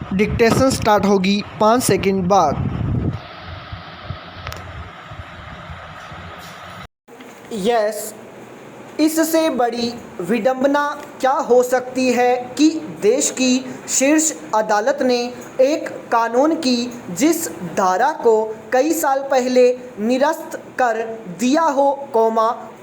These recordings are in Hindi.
डिक्टेशन स्टार्ट होगी 5 सेकंड बाद। यस, इससे बड़ी विडंबना क्या हो सकती है कि देश की शीर्ष अदालत ने एक कानून की जिस धारा को कई साल पहले निरस्त कर दिया हो,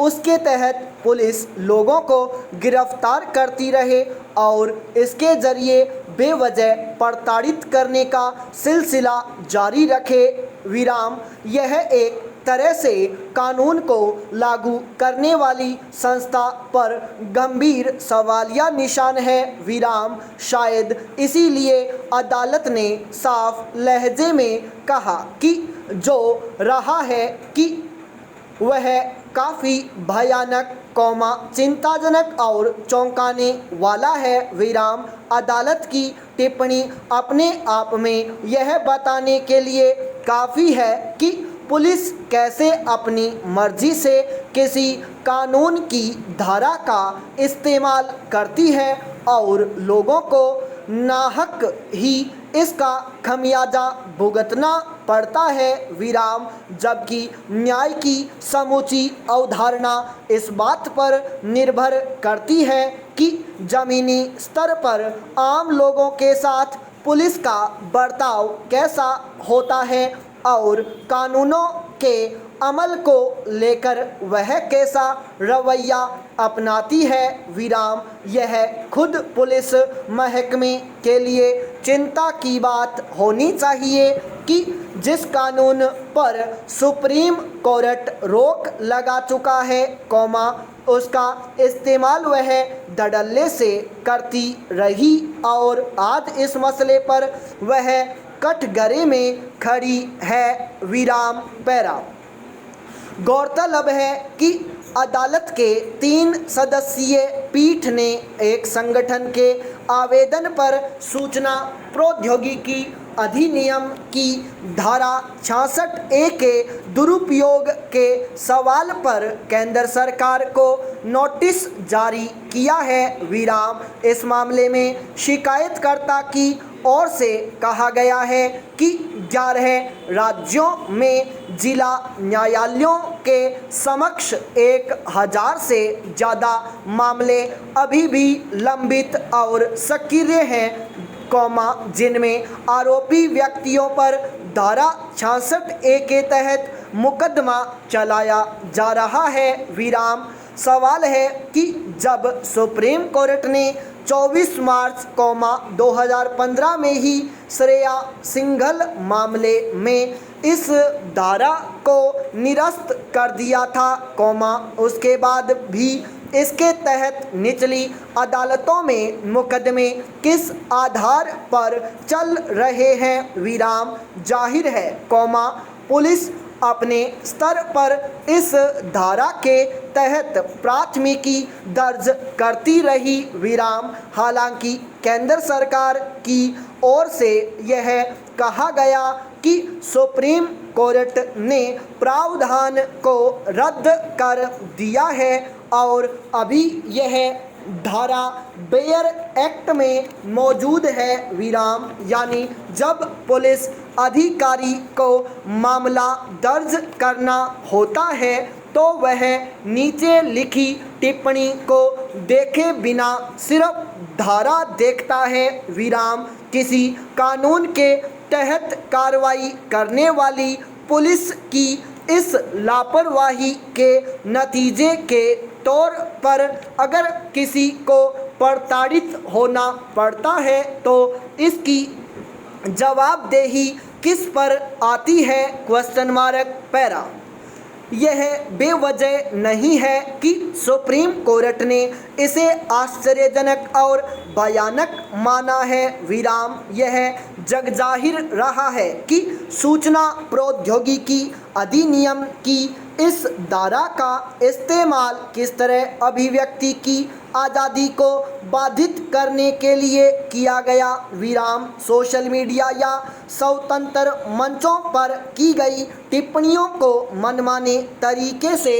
उसके तहत पुलिस लोगों को गिरफ्तार करती रहे और इसके जरिए बेवजह प्रताड़ित करने का सिलसिला जारी रखे। विराम, यह एक तरह से कानून को लागू करने वाली संस्था पर गंभीर सवालिया निशान है। विराम, शायद इसीलिए अदालत ने साफ लहजे में कहा कि जो रहा है कि वह काफ़ी भयानक, चिंताजनक और चौंकाने वाला है। विराम, अदालत की टिप्पणी अपने आप में यह बताने के लिए काफ़ी है कि पुलिस कैसे अपनी मर्जी से किसी कानून की धारा का इस्तेमाल करती है और लोगों को नाहक ही इसका खमियाजा भुगतना पड़ता है। विराम, जबकि न्याय की समूची अवधारणा इस बात पर निर्भर करती है कि जमीनी स्तर पर आम लोगों के साथ पुलिस का बर्ताव कैसा होता है और कानूनों के अमल को लेकर वह कैसा रवैया अपनाती है। विराम, यह खुद पुलिस महकमे के लिए चिंता की बात होनी चाहिए कि जिस कानून पर सुप्रीम कोर्ट रोक लगा चुका है, उसका इस्तेमाल वह धड़ल्ले से करती रही और आज इस मसले पर वह कटघरे में खड़ी है। विराम, पैरा। गौरतलब है कि अदालत के 3 सदस्यीय पीठ ने एक संगठन के आवेदन पर सूचना प्रौद्योगिकी अधिनियम की धारा 66A के दुरुपयोग के सवाल पर केंद्र सरकार को नोटिस जारी किया है। विराम, इस मामले में शिकायतकर्ता की ओर से कहा गया है कि 11 राज्यों में जिला न्यायालयों के समक्ष 1000 से ज़्यादा मामले अभी भी लंबित और सक्रिय हैं, जिनमें आरोपी व्यक्तियों पर धारा 66A के तहत मुकदमा चलाया जा रहा है। विराम, सवाल है कि जब सुप्रीम कोर्ट ने 24 मार्च 2015 में ही श्रेया सिंघल मामले में इस धारा को निरस्त कर दिया था, उसके बाद भी इसके तहत निचली अदालतों में मुकदमे किस आधार पर चल रहे हैं। विराम, जाहिर है, पुलिस अपने स्तर पर इस धारा के तहत प्राथमिकी दर्ज करती रही। विराम, हालांकि केंद्र सरकार की ओर से यह कहा गया कि सुप्रीम कोर्ट ने प्रावधान को रद्द कर दिया है और अभी यह धारा बेयर एक्ट में मौजूद है। विराम, यानी जब पुलिस अधिकारी को मामला दर्ज करना होता है तो वह नीचे लिखी टिप्पणी को देखे बिना सिर्फ धारा देखता है। विराम, किसी कानून के तहत कार्रवाई करने वाली पुलिस की इस लापरवाही के नतीजे के तौर पर अगर किसी को प्रताड़ित होना पड़ता है तो इसकी जवाबदेही किस पर आती है? पैरा। यह बेवजह नहीं है कि सुप्रीम कोर्ट ने इसे आश्चर्यजनक और भयानक माना है। विराम, यह जगजाहिर रहा है कि सूचना प्रौद्योगिकी अधिनियम की इस धारा का इस्तेमाल किस तरह अभिव्यक्ति की आज़ादी को बाधित करने के लिए किया गया। विराम, सोशल मीडिया या स्वतंत्र मंचों पर की गई टिप्पणियों को मनमाने तरीके से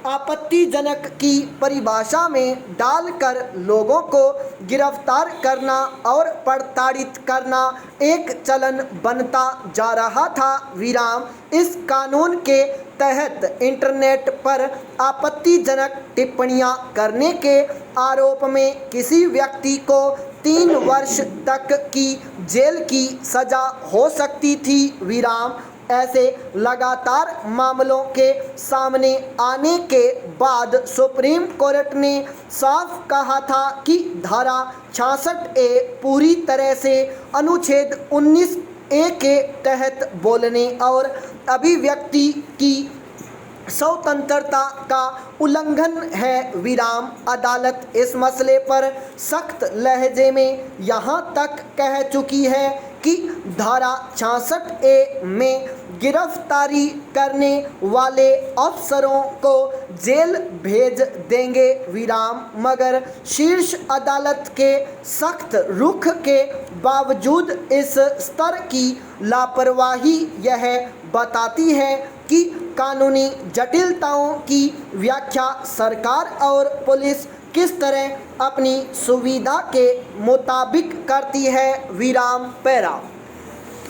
आपत्तिजनक की परिभाषा में डालकर लोगों को गिरफ्तार करना और प्रताड़ित करना एक चलन बनता जा रहा था। विराम इस कानून के तहत इंटरनेट पर आपत्तिजनक टिप्पणियां करने के आरोप में किसी व्यक्ति को 3 वर्ष तक की जेल की सजा हो सकती थी। विराम ऐसे लगातार मामलों के सामने आने के बाद सुप्रीम कोर्ट ने साफ कहा था कि धारा 66A पूरी तरह से अनुच्छेद 19A के तहत बोलने और अभिव्यक्ति की स्वतंत्रता का उल्लंघन है। विराम अदालत इस मसले पर सख्त लहजे में यहाँ तक कह चुकी है कि धारा 66A में गिरफ्तारी करने वाले अफसरों को जेल भेज देंगे। विराम मगर शीर्ष अदालत के सख्त रुख के बावजूद इस स्तर की लापरवाही यह बताती है कि कानूनी जटिलताओं की व्याख्या सरकार और पुलिस किस तरह अपनी सुविधा के मुताबिक करती है। विराम पैरा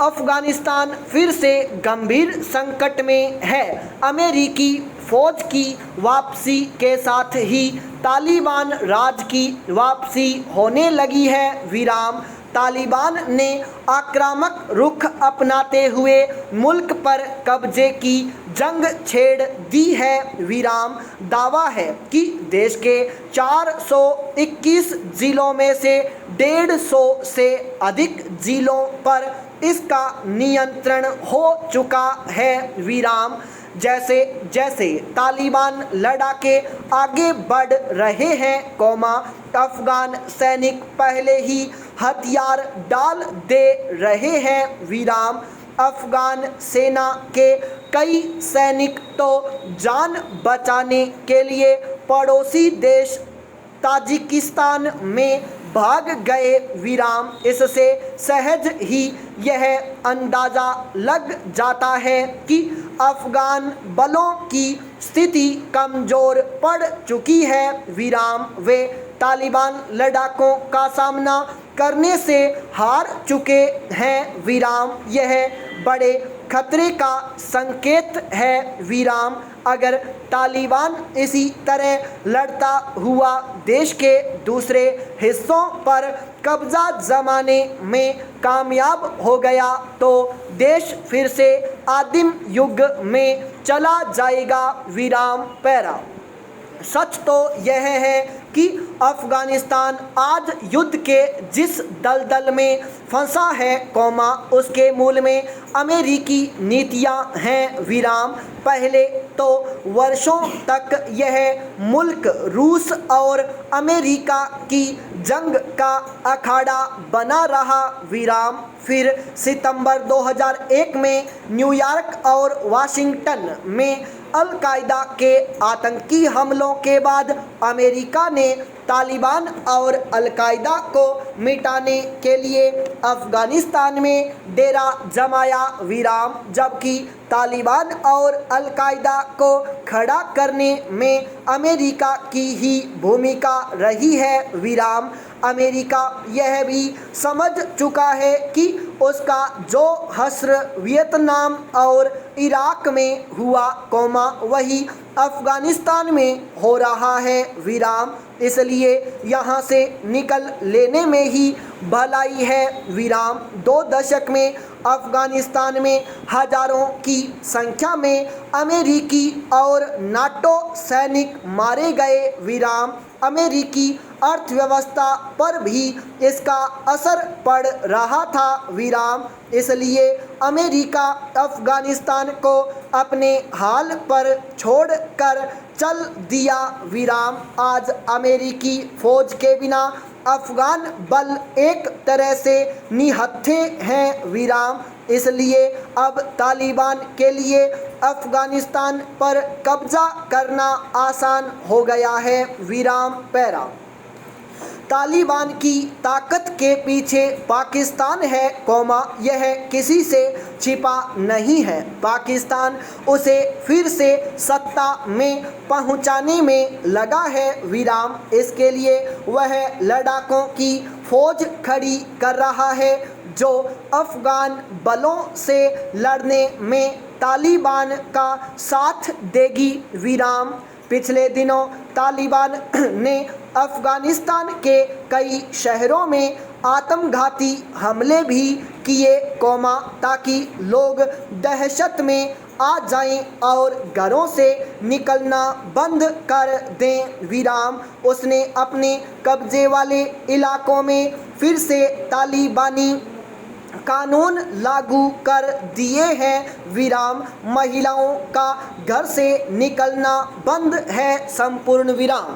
अफगानिस्तान फिर से गंभीर संकट में है। अमेरिकी फौज की वापसी के साथ ही तालिबान राज की वापसी होने लगी है। विराम तालिबान ने आक्रामक रुख अपनाते हुए मुल्क पर कब्जे की जंग छेड़ दी है। विराम दावा है कि देश के 421 जिलों में से 150 से अधिक जिलों पर इसका नियंत्रण हो चुका है। विराम जैसे जैसे तालिबान लड़ाके आगे बढ़ रहे हैं, अफगान सैनिक पहले ही हथियार डाल दे रहे हैं। विराम अफगान सेना के कई सैनिक तो जान बचाने के लिए पड़ोसी देश ताजिकिस्तान में भाग गए। विराम इससे सहज ही यह अंदाज़ा लग जाता है कि अफगान बलों की स्थिति कमज़ोर पड़ चुकी है। विराम वे तालिबान लड़ाकों का सामना करने से हार चुके हैं। विराम यह बड़े खतरे का संकेत है। विराम अगर तालिबान इसी तरह लड़ता हुआ देश के दूसरे हिस्सों पर कब्जा जमाने में कामयाब हो गया तो देश फिर से आदिम युग में चला जाएगा। विराम पैरा सच तो यह है कि अफगानिस्तान आज युद्ध के जिस दलदल में फंसा है, उसके मूल में अमेरिकी नीतियां हैं। विराम पहले तो वर्षों तक यह मुल्क रूस और अमेरिका की जंग का अखाड़ा बना रहा। विराम फिर सितंबर 2001 में न्यूयॉर्क और वाशिंगटन में अल-कायदा के आतंकी हमलों के बाद अमेरिका ने तालिबान और अल-कायदा को मिटाने के लिए अफगानिस्तान में डेरा जमाया। विराम जबकि तालिबान और अल-कायदा को खड़ा करने में अमेरिका की ही भूमिका रही है। विराम अमेरिका यह भी समझ चुका है कि उसका जो हश्र वियतनाम और इराक में हुआ, वही अफगानिस्तान में हो रहा है। विराम इसलिए यहाँ से निकल लेने में ही भलाई है। विराम 2 दशक में अफगानिस्तान में हजारों की संख्या में अमेरिकी और नाटो सैनिक मारे गए। विराम अमेरिकी अर्थव्यवस्था पर भी इसका असर पड़ रहा था। विराम इसलिए अमेरिका अफगानिस्तान को अपने हाल पर छोड़कर चल दिया। विराम आज अमेरिकी फौज के बिना अफगान बल एक तरह से निहत्थे हैं। विराम इसलिए अब तालिबान के लिए अफगानिस्तान पर कब्जा करना आसान हो गया है। विराम पैरा तालिबान की ताकत के पीछे पाकिस्तान है, यह किसी से छिपा नहीं है। पाकिस्तान उसे फिर से सत्ता में पहुंचाने में लगा है, इसके लिए वह लड़ाकों की फौज खड़ी कर रहा है जो अफगान बलों से लड़ने में तालिबान का साथ देगी। पिछले दिनों तालिबान ने अफगानिस्तान के कई शहरों में आत्मघाती हमले भी किए, ताकि लोग दहशत में आ जाएं और घरों से निकलना बंद कर दें। उसने अपने कब्जे वाले इलाकों में फिर से तालिबानी कानून लागू कर दिए हैं। महिलाओं का घर से निकलना बंद है। संपूर्ण विराम।